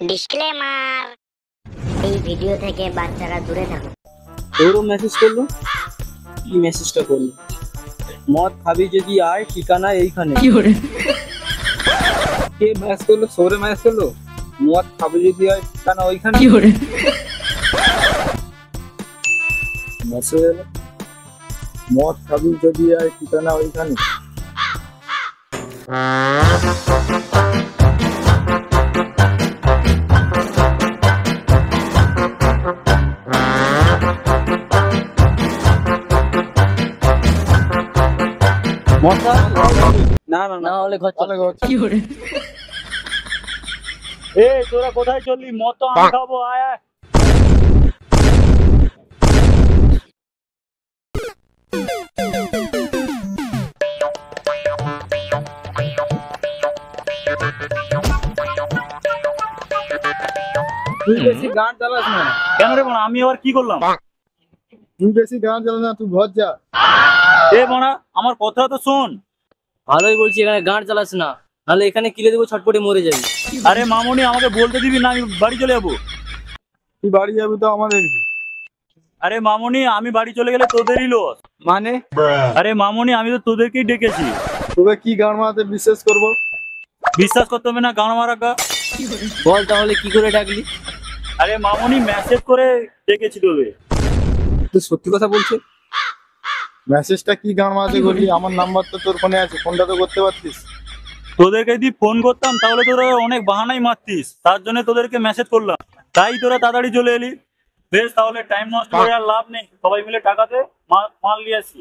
Disclaimer, এই video থেকে বাচ্চারা দূরে থাকুন। ওরও মেসেজ করলো, কি মেসেজটা করলো? মদ খাবি যদি আয়, ঠিকানা এইখানে। কে ম্যাচ করলো? সৌরে ম্যাচ করলো, মদ খাবি যদি আয়, ঠিকানা ওইখানে। মেসেজ এলো, মদ খাবি যদি আয়, ঠিকানা ওইখানে। না না না হলে ঘর চলে কি করে? এই তোরা কোথায় চললি? মদ তো আমি খাবো, আয় আয়। তুই বেশি গান চালাস না। কেন রে বোনা, আমি আবার কি করলাম? তুই বেশি গান চালাস না, তুই ঘর যা। এ বোনা, আমার কথা তো শোন। ভালোই বলছি, এখানে গান চালাস না, নাহলে এখানে কিলে দেবো, ছটপটে মরে যাবি। আরে মামুনি, আমাকে বলতে দিবি না, আমি বাড়ি চলে যাবো। তুই বাড়ি যাবি তো আমাদের কি? আরে মামুনি, আমি বাড়ি চলে গেলে তোদেরই লস। মানে? আরে মামুনি, আমি তো তোদেরকেই ডেকেছি। তোকে কি গান মারাতে বিশ্বাস করবো? বিশ্বাস করতে হবে না গান মারা গা। বল তাহলে কি করে ডাকলি? আরে মামুনি, মেসেজ করে ডেকেছি তোদের। তুই সত্যি কথা বলছিস? মেসেজটা কি গান মারাতে করলি? আমার নাম্বার তো তোর ফোনে আছে, ফোনটা তো করতে পারতিস। তোদেরকে যদি ফোন করতাম তাহলে তোরা অনেক বাহানাই মারতিস, তার জন্য তোদেরকে মেসেজ করলাম, তাই তোরা তাড়াতাড়ি চলে এলি। বেশ, তাহলে টাইম নষ্ট করে আর লাভ নেই, সবাই মিলে টাকাতে মাল নিয়ে আসি।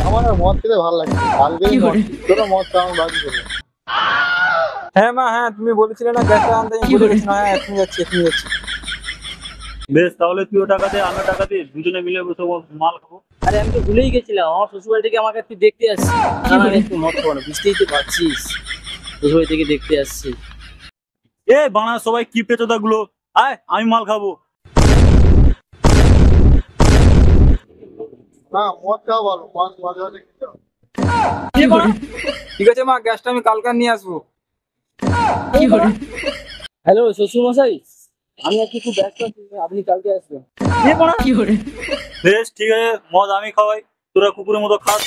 আমার আর মদ খেতে ভালো লাগছে, কালকেই মদ, তোরা মদ খাওয়া আমি বাকি করবো। হ্যাঁ মা, হ্যাঁ তুমি বলেছিলে না গ্যাসটা আনতে, আমি বলে গেছি না। হ্যাঁ এখনই যাচ্ছি, এখনই যাচ্ছি। বেশ, তাহলে তুইও টাকা দে, আমিও টাকা দিই, দুজনে মিলে বসে মাল খাবো। আরে আমি তো ভুলেই গেছিলাম, আমার শ্বশুরবাড়ি থেকে আমাকে তুই দেখতে আসছিস। না না, একটু মদ খাবো না, বুঝতেই তো পারছিস, শ্বশুরবাড়ি থেকে দেখতে আসছি। এ বানা, সবাই কি পেচোদা গুলো, আয় আমি মাল খাবো। না মদ খাওয়া ভালো, মাঝে মাঝে খেতে হবে। ঠিক আছে মা, গ্যাসটা আমি কালকে নিয়ে আসবো। হ্যালো শ্বশুর মশাই, আমি আজকে খুব ব্যস্ত আছি, আপনি কালকে আসবেন। বেশ ঠিক আছে, মদ আমি খাওয়াই, তোরা কুকুরের মতো খাস।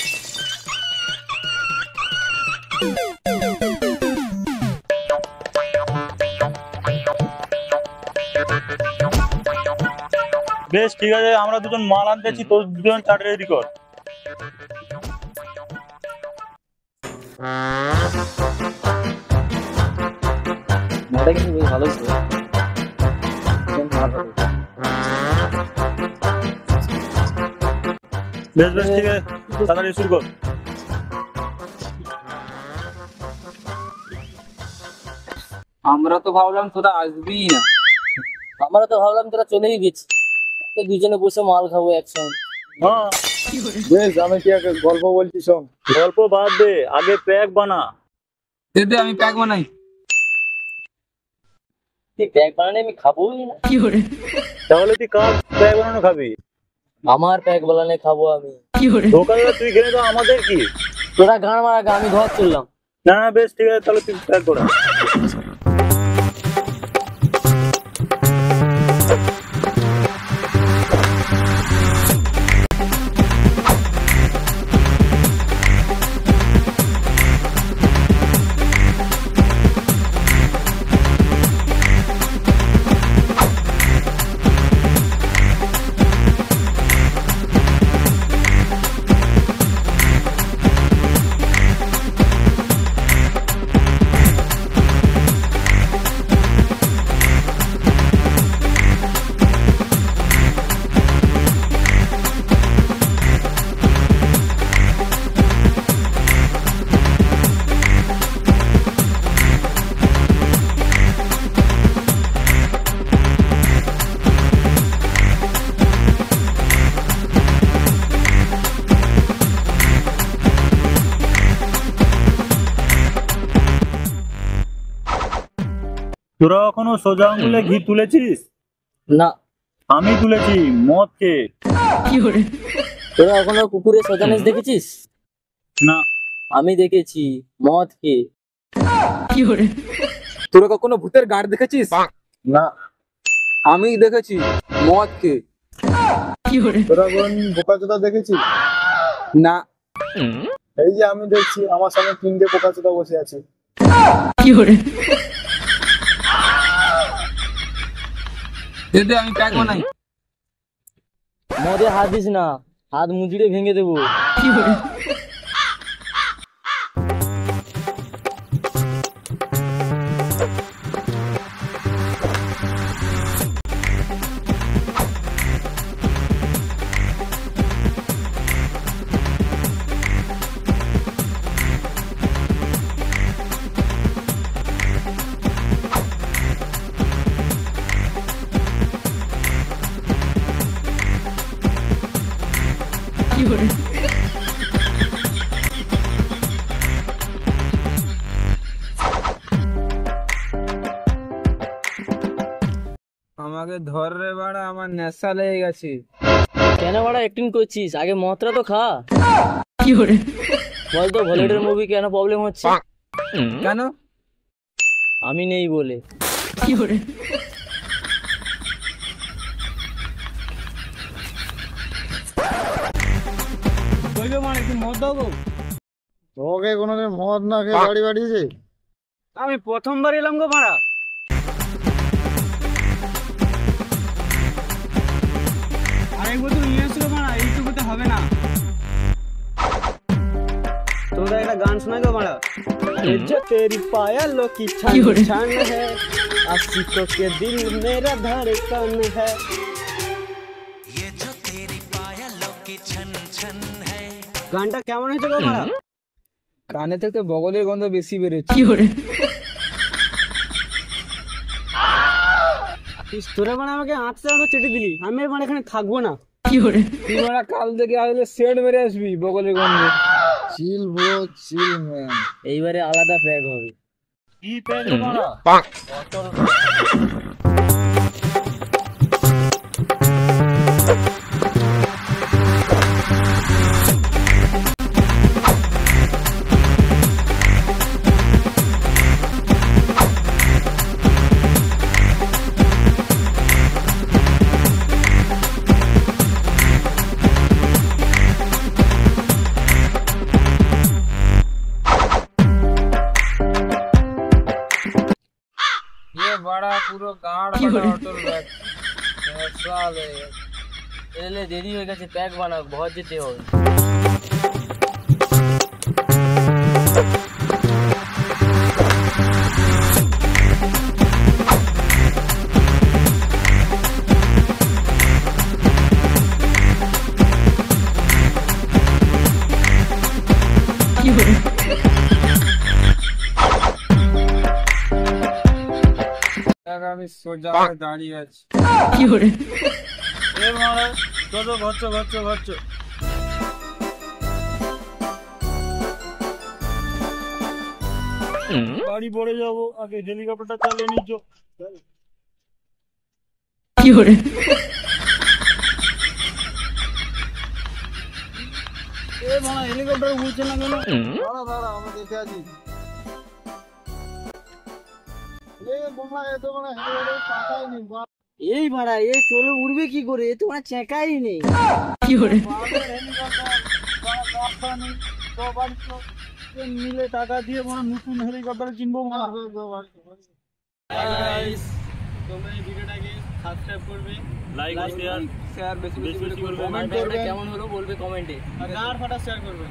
বেশ ঠিক আছে, আমরা দুজন মাল আনতেছি, তোর দুজন চাট রেডি কর। মদটা কিন্তু বেশ ভালোই ছিল। বেশ বেশ ঠিক আছে, তাড়াতাড়ি শুরু কর। আমরা তো ভাবলাম তোরা আসবিই না। আমরা তো ভাবলাম তোরা চলেই গেছি, তো দুজনে বসে মাল খাবো একসঙ্গে। হ্যাঁ বেশ, আমি কি একটা গল্প বলছি শোন। গল্প বাদ দে, আগে প্যাক বানা। দে আমি প্যাক বানাই। তুই প্যাক বানালে আমি খাবোই না। তাহলে তুই কার প্যাক বানানো খাবি? আমার প্যাক বানালে খাবো আমি। দোকানে তুই খেলে তো আমাদের কি? তোরা গান মারা গা, আমি ঘর চললাম। না না, বেশ ঠিক আছে, তাহলে তুই প্যাক করা। তোরা এখনো সোজা আঙুলে ঘি তুলেছিস? না। আমি তুলেছি মদ খেয়ে। তোরা এখনো কুকুরের সোজানিস দেখেছিস? না। আমি দেখেছি মদ খেয়ে। তোরা কখনো ভূতের গাড় দেখেছিস? না। আমি দেখেছি মদ কে। তোরা কোন বোকাচোদা দেখেছিস? না। এই যে আমি দেখছি আমার সামনে 3টে বোকাচোদা বসে আছে। দে আমি প্যাক বানাই। মদে হাত দিস না, হাত মুচড়ে ভেঙে দেবো। আমাকে ধর রে বাড়া, আমার নেশা লেগে গেছে। কেন বড় অ্যাক্টিং করছিস? আগে মদটা তো খা। বল তো হলিউডের মুভি কেন প্রবলেম হচ্ছে? কেন? আমি নেই বলে। বলবে মানে কি মদ দাও গো? তোকে কোনোদিন মদ না খেয়ে বাড়ি বাড়িয়েছে? আমি প্রথমবার এলাম গো ভাড়া। আরেক বছর নিয়ে আসলো ভাড়া, এইটুকুতে হবে না। তোমরা একটা গান শোনাই গো ভাড়া। जो तेरी पायलों की छन छन है, आशिकों के दिल मेरा धड़कन है। ये जो तेरी पायलों की छन छन है। গানটা কেমন হয়েছে গো ভাড়া? কানে থেকে বগলের গন্ধ বেশি বেরোচ্ছে। তোরা মানে আমাকে আঁচড়ে চেটে দিলি, আমি মানে এখানে থাকবো না। তুই মারা কাল থেকে আসলে সেট মেরে আসবি বগলের গন্ধ। চিল ব্রো, চিল ম্যান। এইবারে আলাদা প্যাক হবে। কি প্যাক মারা? ये बड़ा পুরো গাড় ফাটা অটল ব্যাগ। সালে এলে দেরি হয়ে গেছে, প্যাক বানাও, ভর যেতে হবে। আমি সোজা হয়ে দাঁড়িয়ে আছি। এ মারা চলো ঘরছো ঘরছো ঘরছো। বাড়ি পড়ে যাবো, আগে হেলিকপ্টারটা চালিয়ে নিচ্ছ। এ মারা হেলিকপ্টার উঠছে না কেন? দাঁড়া দাঁড়া, আমি দেখে আছি। এই ভাড়া এ চলে উড়বে কি করে? এ তো মানে চেঁকাই নেই। মিলে টাকা দিয়ে মানে নতুন হেলিকপ্টার কিনবো। তোমরা এই ভিডিওটাকে সাবস্ক্রাইব করবে, লাইক শেয়ার স্যার বেশি বেশি বেশি বেশি করে করবে, কমেন্ট কমেন্টে কেমন হলো বলবে কমেন্টে। আর গাঁর ফাটা শেয়ার করবে।